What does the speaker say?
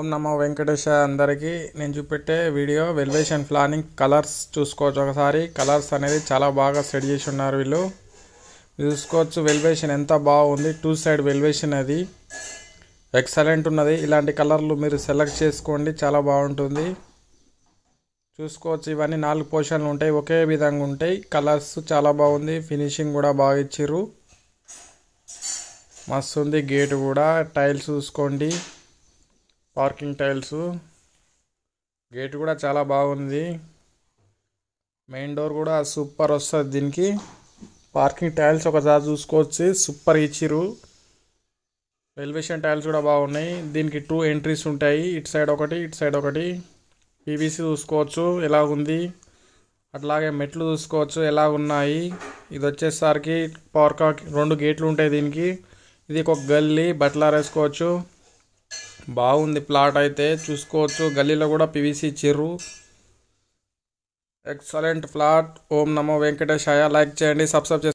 ఓం నమో వెంకటేశ. అందరికీ నేను చూపెట్టే video వెల్వేషన్ planning colours చూసుకోవచ్చు. ఒకసారి కలర్స్ అనేది చాలా బాగా సెట్ చేసి ఉన్నారు వీళ్ళు. చూసుకోవచ్చు వెల్వేషన్ ఎంత బాగుంది. 2 సైడ్ వెల్వేషన్ అది ఎక్సలెంట్ ఉన్నది. ఇలాంటి కలర్లు మీరు సెలెక్ట్ చేసుకోండి, చాలా బాగుంటుంది. చూసుకోవచ్చు ఇవన్నీ 4 పోర్షన్లు ఉంటాయి, ఒకే విధంగా ఉంటాయి. కలర్స్ చాలా బాగుంది, ఫినిషింగ్ కూడా బాగా ఇచ్చిర్రు, మస్తు ఉంది. గేట్ కూడా టైల్స్ చూసుకోండి, పార్కింగ్ టైల్స్. గేట్ కూడా చాలా బాగుంది. మెయిన్ డోర్ కూడా సూపర్ వస్తుంది దీనికి. పార్కింగ్ టైల్స్ ఒకసారి చూసుకోవచ్చు, సూపర్ ఇచ్చిర్రు. ఎలివేషన్ టైల్స్ కూడా బాగున్నాయి. దీనికి 2 ఎంట్రీస్ ఉంటాయి, ఇటు సైడ్ ఒకటి ఇటు సైడ్ ఒకటి. పీవీసీ చూసుకోవచ్చు ఎలా ఉంది. అట్లాగే మెట్లు చూసుకోవచ్చు ఎలా ఉన్నాయి. ఇది వచ్చేసరికి పార్క్ 2 గేట్లు ఉంటాయి దీనికి. ఇది ఒక గల్లీ, బట్టలు ఆరేసుకోవచ్చు. బాగుంది ప్లాట్ అయితే చూసుకోవచ్చు. గల్లీలో కూడా పీవీసీ ఇచ్చిర్రు. Excellent plot. ఓం నమో వెంకటేశాయ. లైక్ చేయండి, సబ్స్క్రైబ్ చేయండి.